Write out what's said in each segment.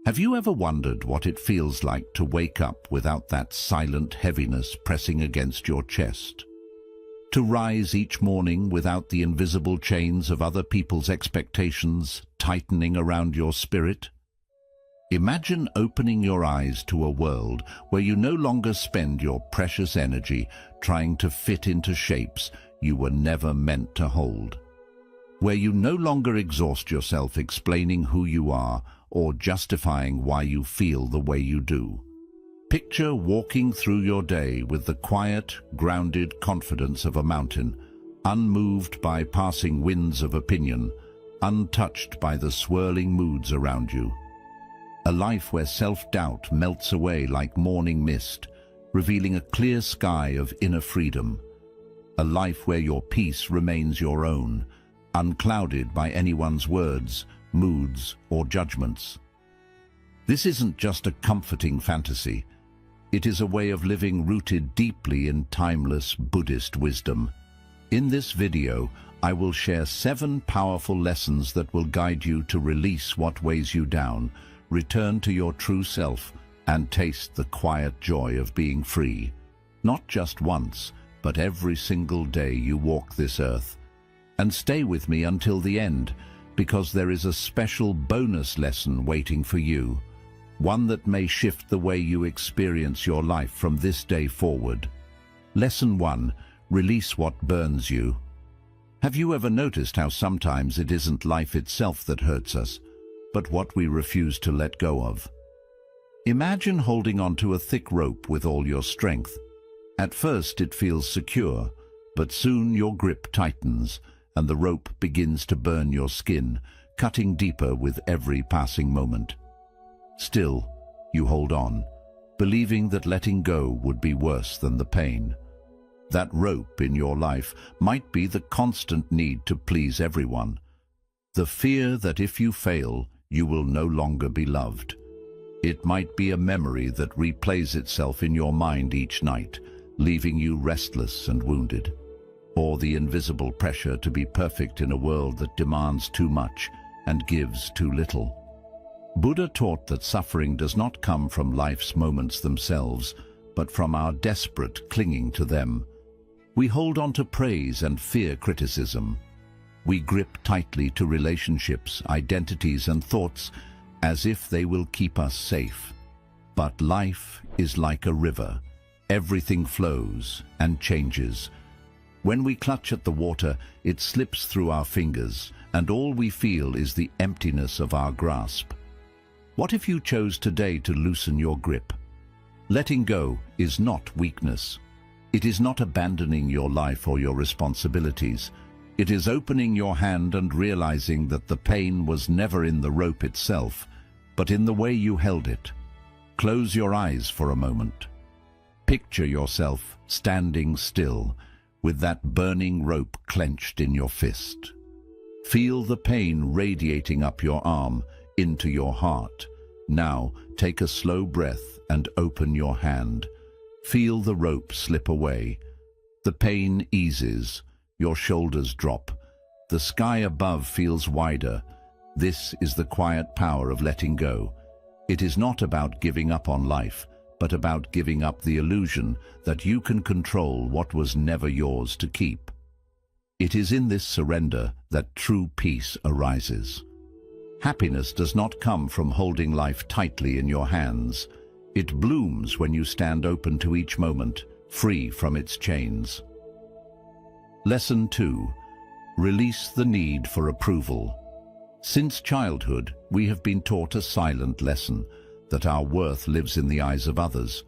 Have you ever wondered what it feels like to wake up without that silent heaviness pressing against your chest? To rise each morning without the invisible chains of other people's expectations tightening around your spirit? Imagine opening your eyes to a world where you no longer spend your precious energy trying to fit into shapes you were never meant to hold. Where you no longer exhaust yourself explaining who you are or justifying why you feel the way you do. Picture walking through your day with the quiet, grounded confidence of a mountain, unmoved by passing winds of opinion, untouched by the swirling moods around you. A life where self-doubt melts away like morning mist, revealing a clear sky of inner freedom. A life where your peace remains your own, unclouded by anyone's words, moods, or judgments. This isn't just a comforting fantasy. It is a way of living rooted deeply in timeless Buddhist wisdom. In this video, I will share 7 powerful lessons that will guide you to release what weighs you down, return to your true self, and taste the quiet joy of being free. Not just once, but every single day you walk this earth. And stay with me until the end, because there is a special bonus lesson waiting for you. One that may shift the way you experience your life from this day forward. Lesson 1. Release what burns you. Have you ever noticed how sometimes it isn't life itself that hurts us, but what we refuse to let go of? Imagine holding onto a thick rope with all your strength. At first it feels secure, but soon your grip tightens and the rope begins to burn your skin, cutting deeper with every passing moment. Still, you hold on, believing that letting go would be worse than the pain. That rope in your life might be the constant need to please everyone. The fear that if you fail, you will no longer be loved. It might be a memory that replays itself in your mind each night, leaving you restless and wounded. Or the invisible pressure to be perfect in a world that demands too much and gives too little. Buddha taught that suffering does not come from life's moments themselves, but from our desperate clinging to them. We hold on to praise and fear criticism. We grip tightly to relationships, identities, and thoughts as if they will keep us safe. But life is like a river. Everything flows and changes. When we clutch at the water, it slips through our fingers, and all we feel is the emptiness of our grasp. What if you chose today to loosen your grip? Letting go is not weakness. It is not abandoning your life or your responsibilities. It is opening your hand and realizing that the pain was never in the rope itself, but in the way you held it. Close your eyes for a moment. Picture yourself standing still, with that burning rope clenched in your fist. Feel the pain radiating up your arm, into your heart. Now, take a slow breath and open your hand. Feel the rope slip away. The pain eases. Your shoulders drop. The sky above feels wider. This is the quiet power of letting go. It is not about giving up on life, but about giving up the illusion that you can control what was never yours to keep. It is in this surrender that true peace arises. Happiness does not come from holding life tightly in your hands. It blooms when you stand open to each moment, free from its chains. Lesson 2. Release the need for approval. Since childhood, we have been taught a silent lesson, that our worth lives in the eyes of others.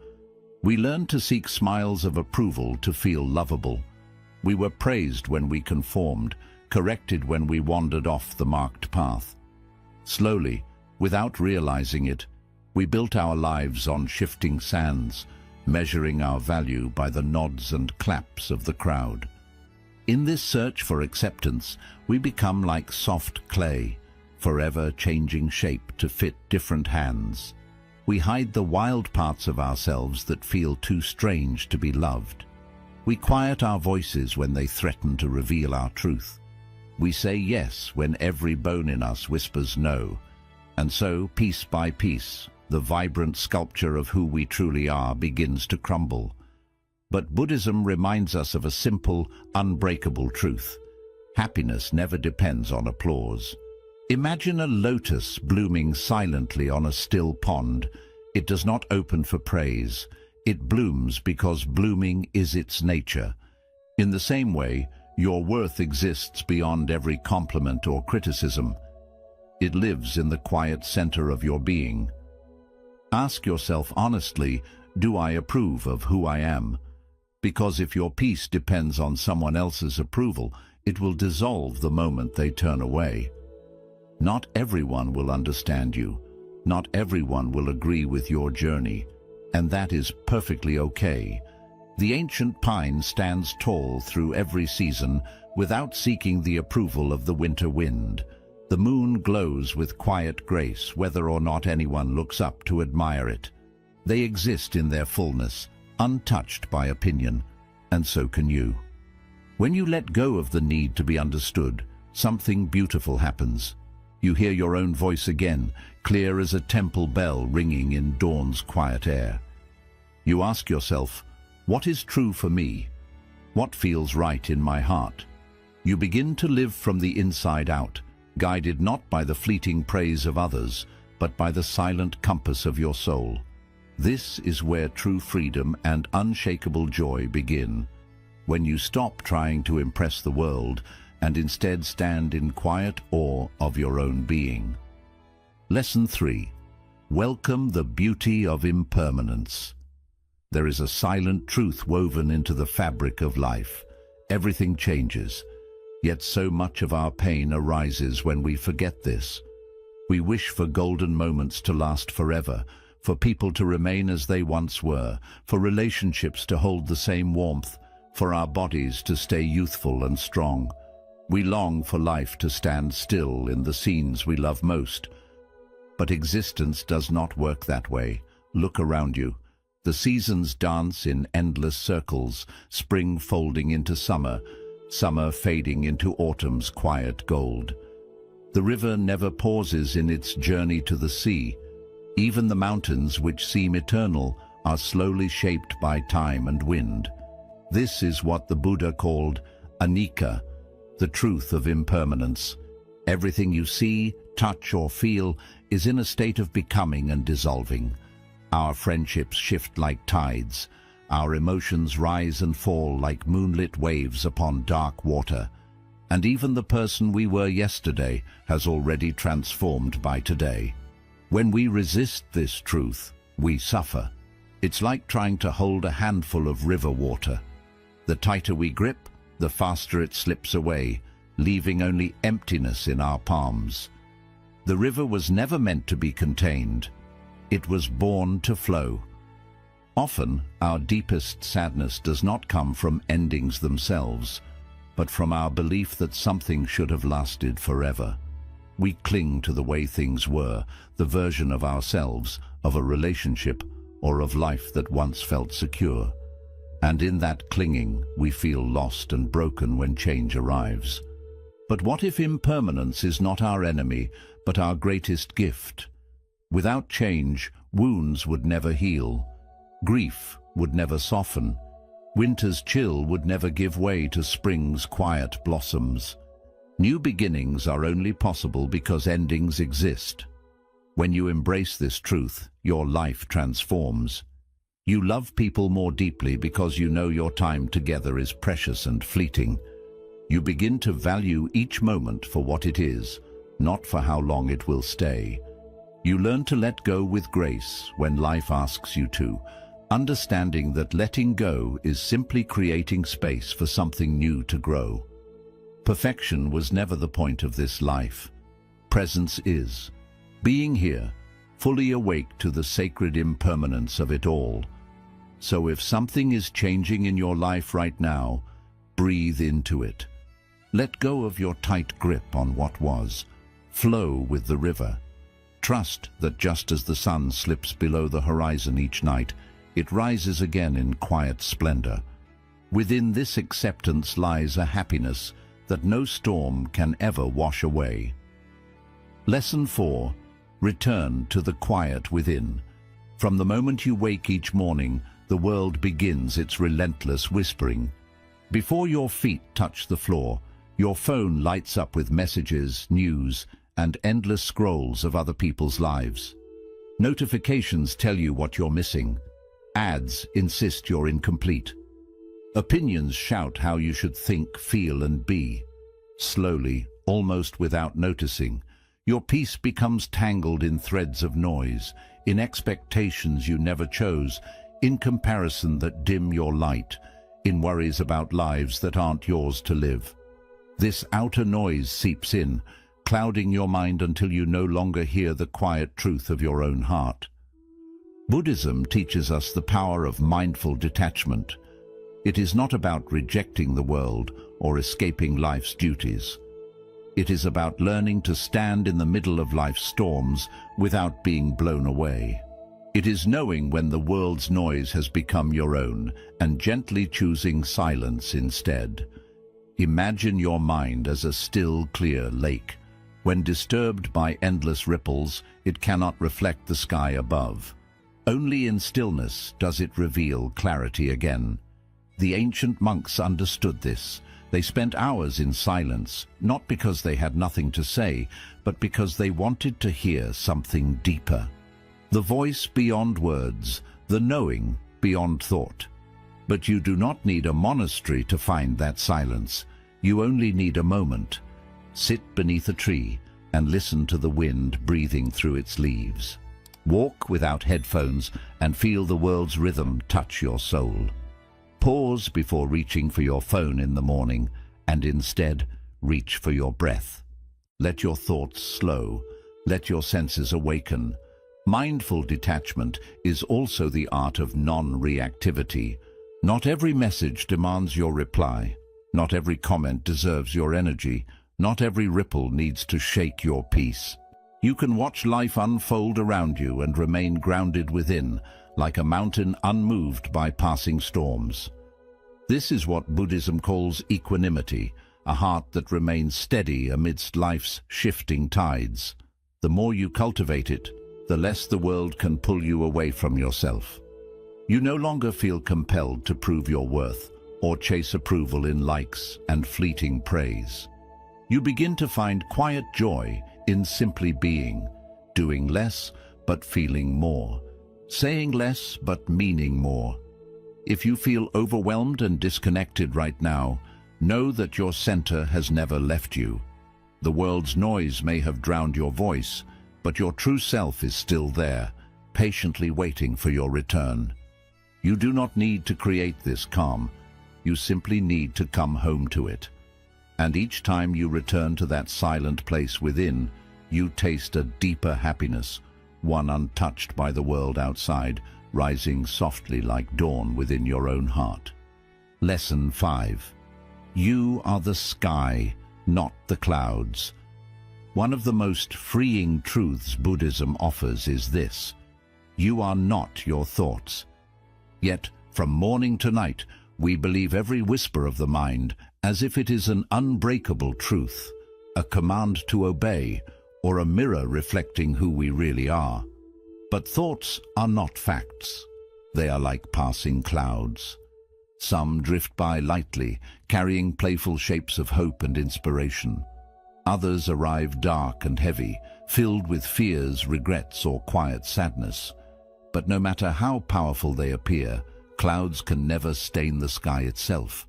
We learned to seek smiles of approval to feel lovable. We were praised when we conformed, corrected when we wandered off the marked path. Slowly, without realizing it, we built our lives on shifting sands, measuring our value by the nods and claps of the crowd. In this search for acceptance, we become like soft clay, forever changing shape to fit different hands. We hide the wild parts of ourselves that feel too strange to be loved. We quiet our voices when they threaten to reveal our truth. We say yes when every bone in us whispers no. And so, piece by piece, the vibrant sculpture of who we truly are begins to crumble. But Buddhism reminds us of a simple, unbreakable truth. Happiness never depends on applause. Imagine a lotus blooming silently on a still pond. It does not open for praise. It blooms because blooming is its nature. In the same way, your worth exists beyond every compliment or criticism. It lives in the quiet center of your being. Ask yourself honestly, do I approve of who I am? Because if your peace depends on someone else's approval, it will dissolve the moment they turn away. Not everyone will understand you. Not everyone will agree with your journey, and that is perfectly okay. The ancient pine stands tall through every season without seeking the approval of the winter wind. The moon glows with quiet grace whether or not anyone looks up to admire it. They exist in their fullness, untouched by opinion, and so can you. When you let go of the need to be understood, something beautiful happens. You hear your own voice again, clear as a temple bell ringing in dawn's quiet air. You ask yourself, what is true for me? What feels right in my heart? You begin to live from the inside out, guided not by the fleeting praise of others, but by the silent compass of your soul. This is where true freedom and unshakable joy begin, when you stop trying to impress the world and instead stand in quiet awe of your own being. Lesson 3. Welcome the beauty of impermanence. There is a silent truth woven into the fabric of life. Everything changes, yet so much of our pain arises when we forget this. We wish for golden moments to last forever, for people to remain as they once were, for relationships to hold the same warmth, for our bodies to stay youthful and strong. We long for life to stand still in the scenes we love most. But existence does not work that way. Look around you. The seasons dance in endless circles, spring folding into summer, summer fading into autumn's quiet gold. The river never pauses in its journey to the sea. Even the mountains, which seem eternal, are slowly shaped by time and wind. This is what the Buddha called anicca, the truth of impermanence. Everything you see, touch, or feel is in a state of becoming and dissolving. Our friendships shift like tides. Our emotions rise and fall like moonlit waves upon dark water. And even the person we were yesterday has already transformed by today. When we resist this truth, we suffer. It's like trying to hold a handful of river water. The tighter we grip, the faster it slips away, leaving only emptiness in our palms. The river was never meant to be contained. It was born to flow. Often, our deepest sadness does not come from endings themselves, but from our belief that something should have lasted forever. We cling to the way things were, the version of ourselves, of a relationship, or of life that once felt secure. And in that clinging, we feel lost and broken when change arrives. But what if impermanence is not our enemy, but our greatest gift? Without change, wounds would never heal. Grief would never soften. Winter's chill would never give way to spring's quiet blossoms. New beginnings are only possible because endings exist. When you embrace this truth, your life transforms. You love people more deeply because you know your time together is precious and fleeting. You begin to value each moment for what it is, not for how long it will stay. You learn to let go with grace when life asks you to, understanding that letting go is simply creating space for something new to grow. Perfection was never the point of this life. Presence is. Being here, fully awake to the sacred impermanence of it all. So if something is changing in your life right now, breathe into it. Let go of your tight grip on what was. Flow with the river. Trust that just as the sun slips below the horizon each night, it rises again in quiet splendor. Within this acceptance lies a happiness that no storm can ever wash away. Lesson 4. Return to the quiet within. From the moment you wake each morning, the world begins its relentless whispering. Before your feet touch the floor, your phone lights up with messages, news, and endless scrolls of other people's lives. Notifications tell you what you're missing. Ads insist you're incomplete. Opinions shout how you should think, feel, and be. Slowly, almost without noticing, your peace becomes tangled in threads of noise, in expectations you never chose, in comparison that dim your light, in worries about lives that aren't yours to live. This outer noise seeps in, clouding your mind until you no longer hear the quiet truth of your own heart. Buddhism teaches us the power of mindful detachment. It is not about rejecting the world or escaping life's duties. It is about learning to stand in the middle of life's storms without being blown away. It is knowing when the world's noise has become your own and gently choosing silence instead. Imagine your mind as a still, clear lake. When disturbed by endless ripples, it cannot reflect the sky above. Only in stillness does it reveal clarity again. The ancient monks understood this. They spent hours in silence, not because they had nothing to say, but because they wanted to hear something deeper. The voice beyond words, the knowing beyond thought. But you do not need a monastery to find that silence. You only need a moment. Sit beneath a tree and listen to the wind breathing through its leaves. Walk without headphones and feel the world's rhythm touch your soul. Pause before reaching for your phone in the morning and instead reach for your breath. Let your thoughts slow. Let your senses awaken. Mindful detachment is also the art of non-reactivity. Not every message demands your reply. Not every comment deserves your energy. Not every ripple needs to shake your peace. You can watch life unfold around you and remain grounded within, like a mountain unmoved by passing storms. This is what Buddhism calls equanimity, a heart that remains steady amidst life's shifting tides. The more you cultivate it, the less the world can pull you away from yourself. You no longer feel compelled to prove your worth or chase approval in likes and fleeting praise. You begin to find quiet joy in simply being, doing less but feeling more, saying less but meaning more. If you feel overwhelmed and disconnected right now, know that your center has never left you. The world's noise may have drowned your voice, but your true self is still there, patiently waiting for your return. You do not need to create this calm. You simply need to come home to it. And each time you return to that silent place within, you taste a deeper happiness, one untouched by the world outside, rising softly like dawn within your own heart. Lesson 5. You are the sky, not the clouds. One of the most freeing truths Buddhism offers is this: you are not your thoughts. Yet, from morning to night, we believe every whisper of the mind as if it is an unbreakable truth, a command to obey, or a mirror reflecting who we really are. But thoughts are not facts. They are like passing clouds. Some drift by lightly, carrying playful shapes of hope and inspiration. Others arrive dark and heavy, filled with fears, regrets, or quiet sadness. But no matter how powerful they appear, clouds can never stain the sky itself.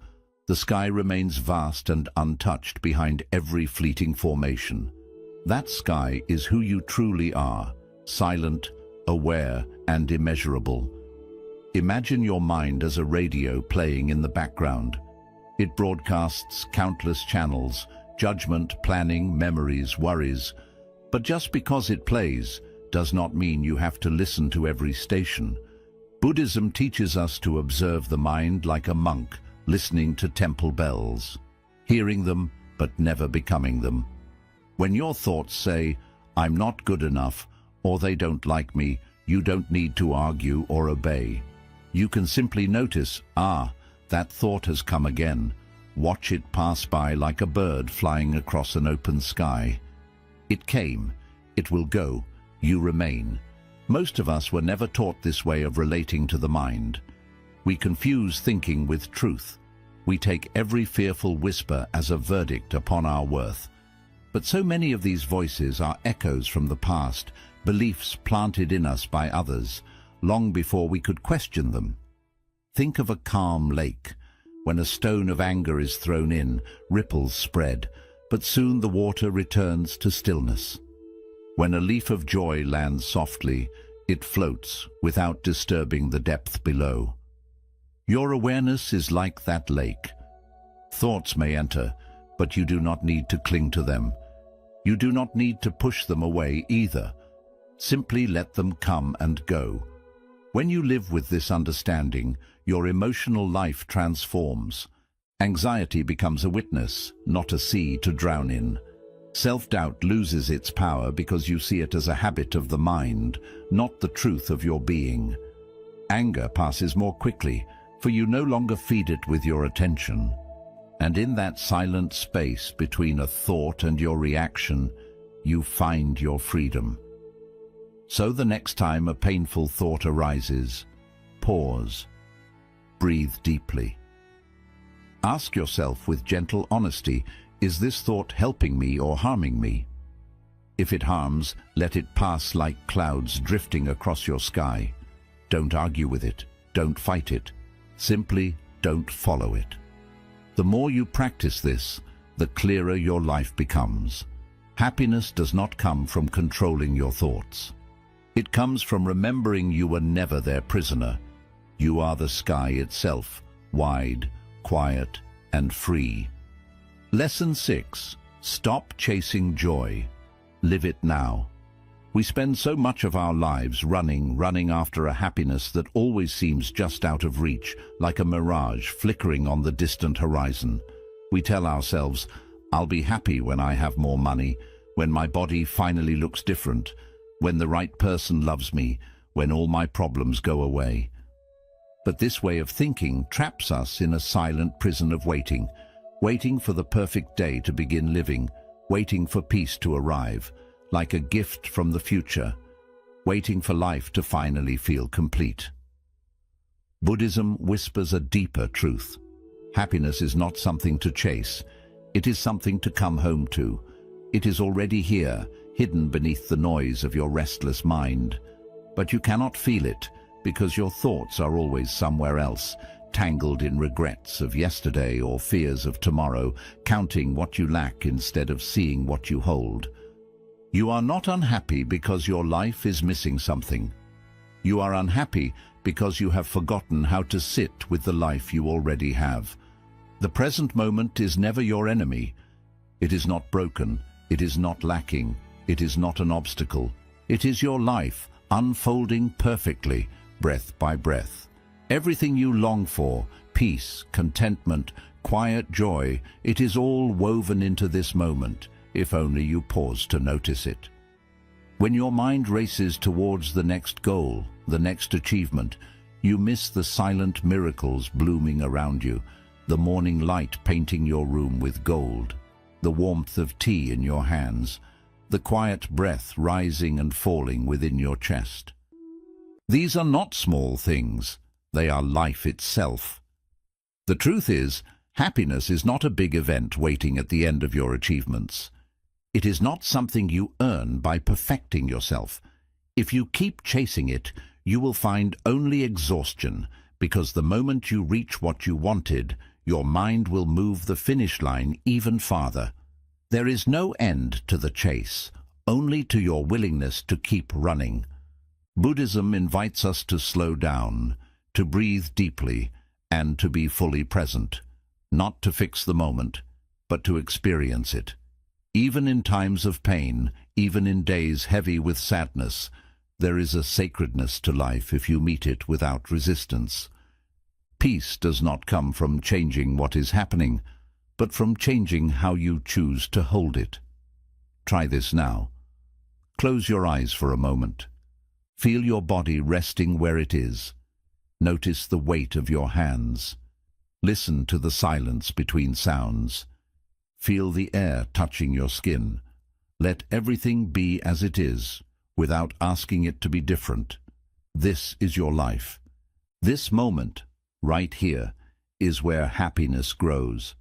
The sky remains vast and untouched behind every fleeting formation. That sky is who you truly are, silent, aware, and immeasurable. Imagine your mind as a radio playing in the background. It broadcasts countless channels, judgment, planning, memories, worries. But just because it plays does not mean you have to listen to every station. Buddhism teaches us to observe the mind like a monk, listening to temple bells, hearing them but never becoming them. When your thoughts say, "I'm not good enough," or "they don't like me," you don't need to argue or obey. You can simply notice, that thought has come again. Watch it pass by like a bird flying across an open sky. It came, it will go, You remain. Most of us were never taught this way of relating to the mind. We confuse thinking with truth. We take every fearful whisper as a verdict upon our worth. But so many of these voices are echoes from the past, beliefs planted in us by others, long before we could question them. Think of a calm lake. When a stone of anger is thrown in, ripples spread, but soon the water returns to stillness. When a leaf of joy lands softly, it floats without disturbing the depth below. Your awareness is like that lake. Thoughts may enter, but you do not need to cling to them. You do not need to push them away either. Simply let them come and go. When you live with this understanding, your emotional life transforms. Anxiety becomes a witness, not a sea to drown in. Self-doubt loses its power because you see it as a habit of the mind, not the truth of your being. Anger passes more quickly, for you no longer feed it with your attention. And in that silent space between a thought and your reaction, you find your freedom. So the next time a painful thought arises, pause. Breathe deeply. Ask yourself with gentle honesty, is this thought helping me or harming me? If it harms, let it pass like clouds drifting across your sky. Don't argue with it. Don't fight it. Simply don't follow it. The more you practice this, the clearer your life becomes. Happiness does not come from controlling your thoughts. It comes from remembering you were never their prisoner. You are the sky itself, wide, quiet, and free. Lesson 6. Stop chasing joy. Live it now. We spend so much of our lives running after a happiness that always seems just out of reach, like a mirage flickering on the distant horizon. We tell ourselves, I'll be happy when I have more money, when my body finally looks different, when the right person loves me, when all my problems go away. But this way of thinking traps us in a silent prison of waiting for the perfect day to begin living, waiting for peace to arrive, like a gift from the future, waiting for life to finally feel complete. Buddhism whispers a deeper truth. Happiness is not something to chase. It is something to come home to. It is already here, hidden beneath the noise of your restless mind. But you cannot feel it, because your thoughts are always somewhere else, tangled in regrets of yesterday or fears of tomorrow, counting what you lack instead of seeing what you hold. You are not unhappy because your life is missing something. You are unhappy because you have forgotten how to sit with the life you already have. The present moment is never your enemy. It is not broken. It is not lacking. It is not an obstacle. It is your life, unfolding perfectly, breath by breath. Everything you long for, peace, contentment, quiet joy, it is all woven into this moment, if only you pause to notice it. When your mind races towards the next goal, the next achievement, you miss the silent miracles blooming around you, the morning light painting your room with gold, the warmth of tea in your hands, the quiet breath rising and falling within your chest. These are not small things. They are life itself. The truth is, happiness is not a big event waiting at the end of your achievements. It is not something you earn by perfecting yourself. If you keep chasing it, you will find only exhaustion, because the moment you reach what you wanted, your mind will move the finish line even farther. There is no end to the chase, only to your willingness to keep running. Buddhism invites us to slow down, to breathe deeply, and to be fully present, not to fix the moment, but to experience it. Even in times of pain, even in days heavy with sadness, there is a sacredness to life if you meet it without resistance. Peace does not come from changing what is happening, but from changing how you choose to hold it. Try this now. Close your eyes for a moment. Feel your body resting where it is. Notice the weight of your hands. Listen to the silence between sounds. Feel the air touching your skin. Let everything be as it is, without asking it to be different. This is your life. This moment, right here, is where happiness grows.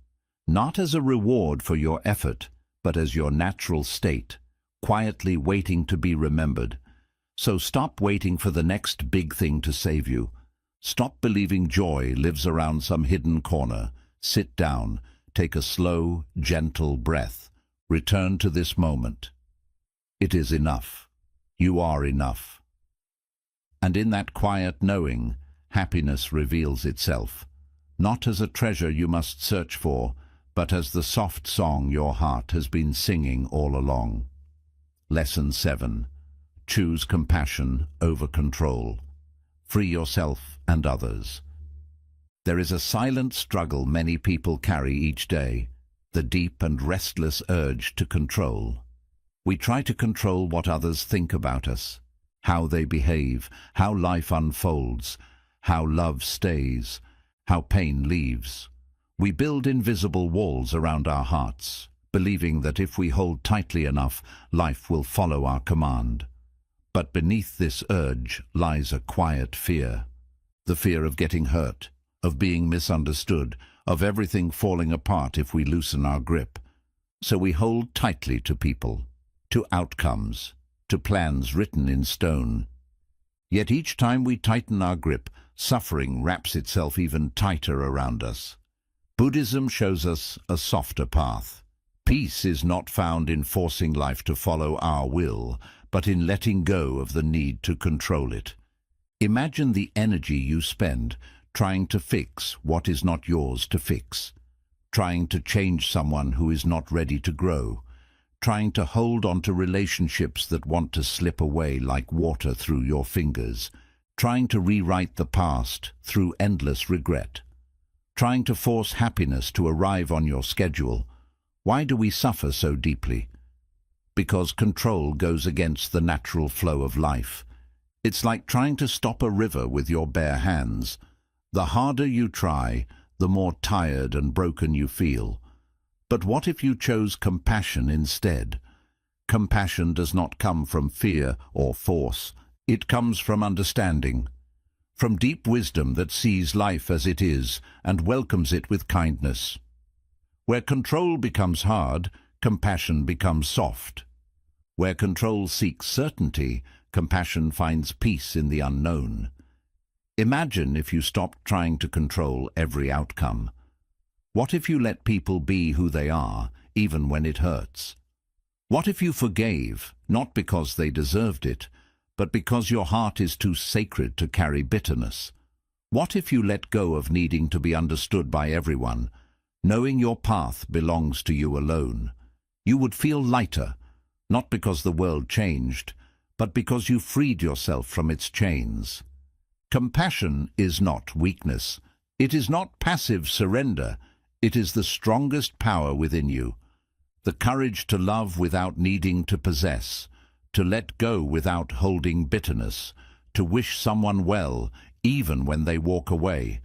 Not as a reward for your effort, but as your natural state, quietly waiting to be remembered. So stop waiting for the next big thing to save you. Stop believing joy lives around some hidden corner. Sit down, take a slow, gentle breath. Return to this moment. It is enough. You are enough. And in that quiet knowing, happiness reveals itself, not as a treasure you must search for, but as the soft song your heart has been singing all along. Lesson 7. Choose compassion over control. Free yourself and others. There is a silent struggle many people carry each day, the deep and restless urge to control. We try to control what others think about us, how they behave, how life unfolds, how love stays, how pain leaves. We build invisible walls around our hearts, believing that if we hold tightly enough, life will follow our command. But beneath this urge lies a quiet fear. The fear of getting hurt, of being misunderstood, of everything falling apart if we loosen our grip. So we hold tightly to people, to outcomes, to plans written in stone. Yet each time we tighten our grip, suffering wraps itself even tighter around us. Buddhism shows us a softer path. Peace is not found in forcing life to follow our will, but in letting go of the need to control it. Imagine the energy you spend trying to fix what is not yours to fix, trying to change someone who is not ready to grow, trying to hold on to relationships that want to slip away like water through your fingers, trying to rewrite the past through endless regret, trying to force happiness to arrive on your schedule. Why do we suffer so deeply? Because control goes against the natural flow of life. It's like trying to stop a river with your bare hands. The harder you try, the more tired and broken you feel. But what if you chose compassion instead? Compassion does not come from fear or force. It comes from understanding, from deep wisdom that sees life as it is and welcomes it with kindness. Where control becomes hard, compassion becomes soft. Where control seeks certainty, compassion finds peace in the unknown. Imagine if you stopped trying to control every outcome. What if you let people be who they are, even when it hurts? What if you forgave, not because they deserved it, but because your heart is too sacred to carry bitterness? What if you let go of needing to be understood by everyone, knowing your path belongs to you alone? You would feel lighter, not because the world changed, but because you freed yourself from its chains. Compassion is not weakness. It is not passive surrender. It is the strongest power within you. The courage to love without needing to possess, to let go without holding bitterness, to wish someone well even when they walk away.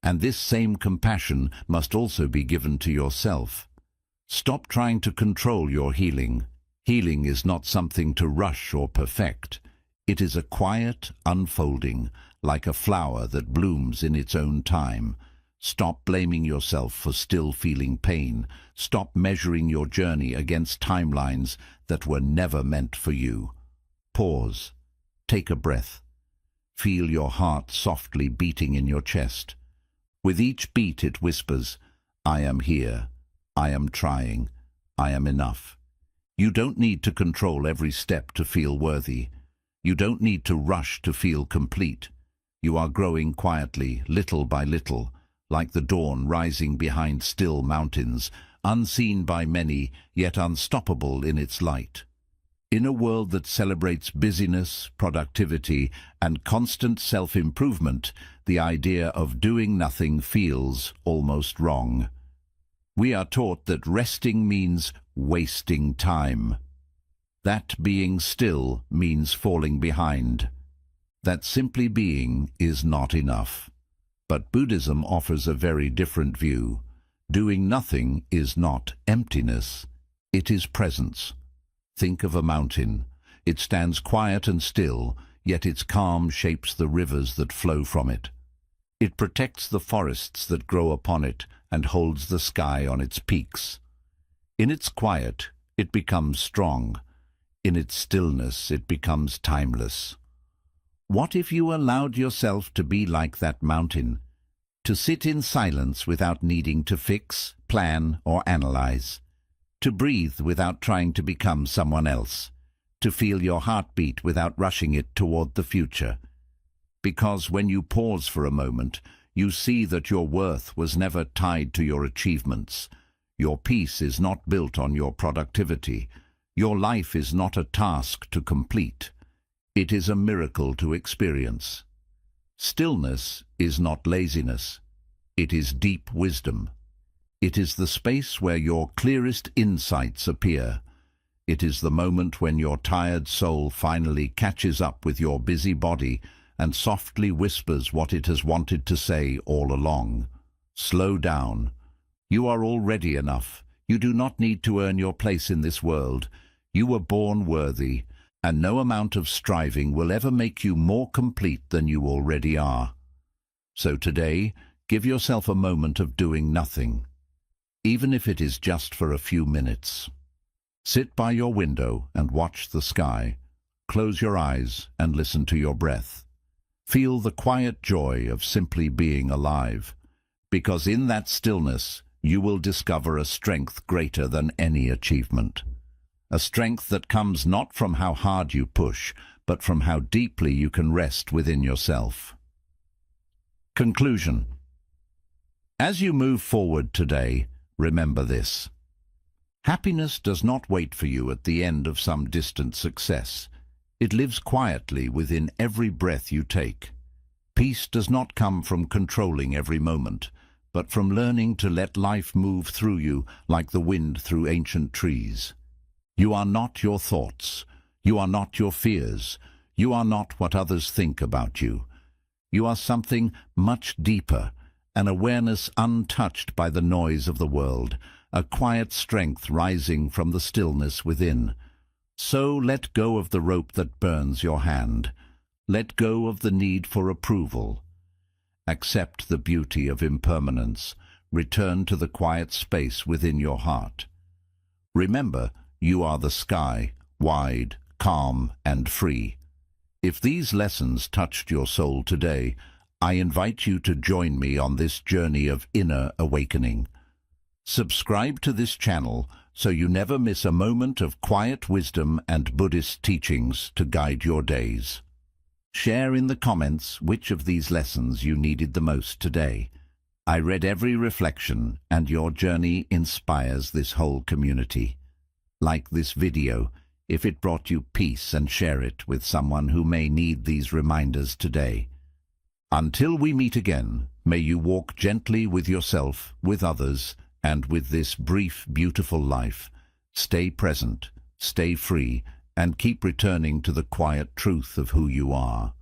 And this same compassion must also be given to yourself. Stop trying to control your healing. Healing is not something to rush or perfect. It is a quiet unfolding, like a flower that blooms in its own time. Stop blaming yourself for still feeling pain. Stop measuring your journey against timelines that were never meant for you. Pause. Take a breath. Feel your heart softly beating in your chest. With each beat it whispers, I am here. I am trying. I am enough. You don't need to control every step to feel worthy. You don't need to rush to feel complete. You are growing quietly, little by little, like the dawn rising behind still mountains, unseen by many, yet unstoppable in its light. In a world that celebrates busyness, productivity, and constant self-improvement, the idea of doing nothing feels almost wrong. We are taught that resting means wasting time. That being still means falling behind. That simply being is not enough. But Buddhism offers a very different view. Doing nothing is not emptiness. It is presence. Think of a mountain. It stands quiet and still, yet its calm shapes the rivers that flow from it. It protects the forests that grow upon it and holds the sky on its peaks. In its quiet, it becomes strong. In its stillness, it becomes timeless. What if you allowed yourself to be like that mountain, to sit in silence without needing to fix, plan, or analyze, to breathe without trying to become someone else, to feel your heartbeat without rushing it toward the future? Because when you pause for a moment, you see that your worth was never tied to your achievements. Your peace is not built on your productivity. Your life is not a task to complete. It is a miracle to experience. Stillness is not laziness. It is deep wisdom. It is the space where your clearest insights appear. It is the moment when your tired soul finally catches up with your busy body and softly whispers what it has wanted to say all along. Slow down. You are already enough. You do not need to earn your place in this world. You were born worthy, and no amount of striving will ever make you more complete than you already are. So today, give yourself a moment of doing nothing, even if it is just for a few minutes. Sit by your window and watch the sky. Close your eyes and listen to your breath. Feel the quiet joy of simply being alive, because in that stillness you will discover a strength greater than any achievement. A strength that comes not from how hard you push, but from how deeply you can rest within yourself. Conclusion. As you move forward today, remember this. Happiness does not wait for you at the end of some distant success. It lives quietly within every breath you take. Peace does not come from controlling every moment, but from learning to let life move through you like the wind through ancient trees. You are not your thoughts. You are not your fears. You are not what others think about you. You are something much deeper, an awareness untouched by the noise of the world, a quiet strength rising from the stillness within. So let go of the rope that burns your hand. Let go of the need for approval. Accept the beauty of impermanence. Return to the quiet space within your heart. Remember, you are the sky, wide, calm, and free. If these lessons touched your soul today, I invite you to join me on this journey of inner awakening. Subscribe to this channel so you never miss a moment of quiet wisdom and Buddhist teachings to guide your days. Share in the comments which of these lessons you needed the most today. I read every reflection, and your journey inspires this whole community. Like this video if it brought you peace, and share it with someone who may need these reminders today. Until we meet again, may you walk gently with yourself, with others, and with this brief, beautiful life. Stay present, stay free, and keep returning to the quiet truth of who you are.